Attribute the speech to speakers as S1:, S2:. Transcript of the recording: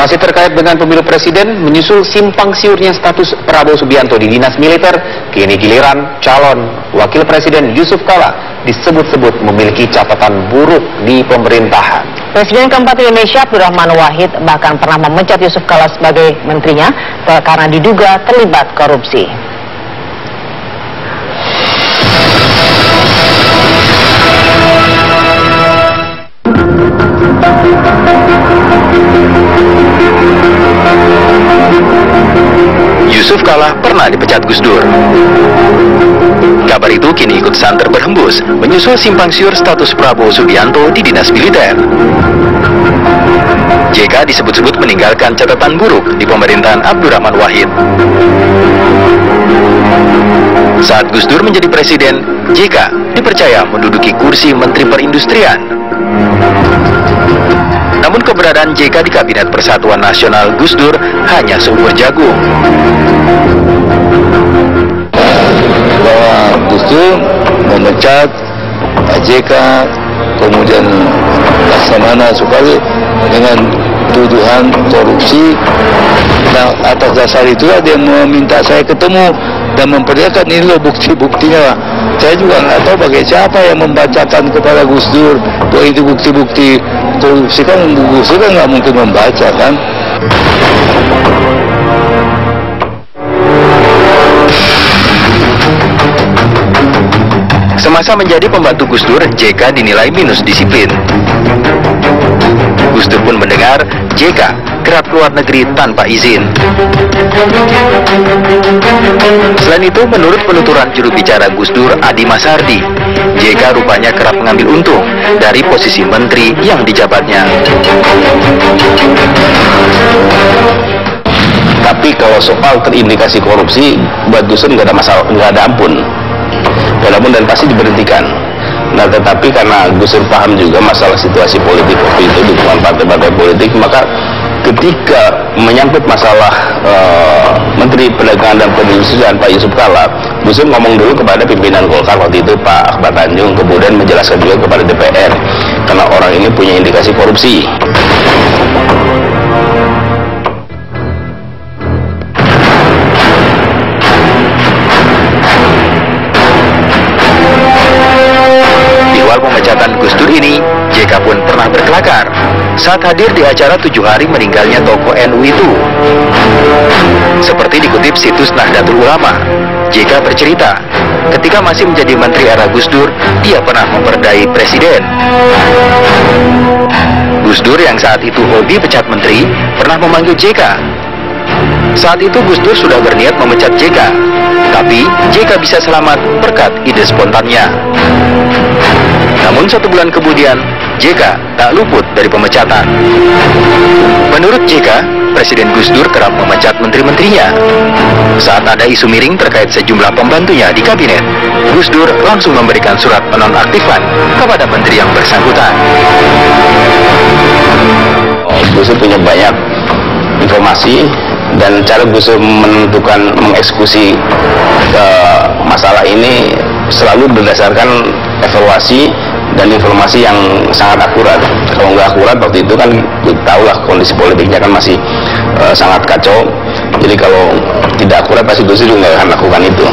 S1: Masih terkait dengan pemilu presiden, menyusul simpang siurnya status Prabowo Subianto di dinas militer, kini giliran calon wakil presiden Yusuf Kala disebut-sebut memiliki catatan buruk di pemerintahan.
S2: Presiden keempat Indonesia Abdurrahman Wahid bahkan pernah memecat Yusuf Kala sebagai menterinya karena diduga terlibat korupsi.
S3: Yusuf Kala pernah dipecat Gus Dur. Kabar itu kini ikut santer berhembus menyusul simpang siur status Prabowo Subianto di dinas militer. JK disebut-sebut meninggalkan catatan buruk di pemerintahan Abdurrahman Wahid. Saat Gus Dur menjadi presiden, JK dipercaya menduduki kursi Menteri Perindustrian. Namun keberadaan JK di Kabinet Persatuan Nasional Gus Dur hanya seumur jagung.
S4: Bahwa Gus Dur memecat JK, kemudian Laksamana Soekarno dengan tuduhan korupsi. Nah, atas dasar itulah dia meminta saya ketemu dan memperlihatkan ini loh bukti-buktinya. Saya juga nggak tahu bagaimana siapa yang membacakan kepada Gus Dur bahwa itu bukti-bukti korupsi, kan Gus Dur kan nggak mungkin membaca kan.
S3: Semasa menjadi pembantu Gus Dur, JK dinilai minus disiplin. Gus Dur pun mendengar JK kerap keluar negeri tanpa izin. Selain itu, menurut penuturan juru bicara Gus Dur, Adi Masardi, JK rupanya kerap mengambil untung dari posisi menteri yang dijabatnya.
S1: Tapi kalau soal terindikasi korupsi, buat Gus Dur nggak ada masalah, nggak ada ampun. Walaupun dan pasti diberhentikan. Nah, tetapi karena Gus Dur paham juga masalah situasi politik waktu itu, dukungan partai-partai politik, maka ketika menyangkut masalah Menteri Perdagangan dan Perindustrian Pak Yusuf Kala, Gus Dur ngomong dulu kepada pimpinan Golkar waktu itu Pak Akbar Tanjung, kemudian menjelaskan juga kepada DPR karena orang ini punya indikasi korupsi.
S3: Pemecatan Gus Dur ini, JK pun pernah berkelakar saat hadir di acara 7 hari meninggalnya tokoh NU itu. Seperti dikutip situs Nahdlatul Ulama, JK bercerita, ketika masih menjadi menteri era Gus Dur, dia pernah memperdai presiden. Gus Dur yang saat itu hobi pecat menteri, pernah memanggil JK. Saat itu Gus Dur sudah berniat memecat JK, tapi JK bisa selamat berkat ide spontannya. Namun 1 bulan kemudian, JK tak luput dari pemecatan. Menurut JK, Presiden Gus Dur kerap memecat menteri-menterinya. Saat ada isu miring terkait sejumlah pembantunya di kabinet, Gus Dur langsung memberikan surat penonaktifan kepada menteri yang bersangkutan.
S1: Gus Dur punya banyak informasi dan cara Gus Dur menentukan mengeksekusi masalah ini selalu berdasarkan evaluasi dan informasi yang sangat akurat. Kalau nggak akurat waktu itu kan kita tahu lah kondisi politiknya kan masih sangat kacau. Jadi kalau tidak akurat pasti Gus Dur nggak akan lakukan itu.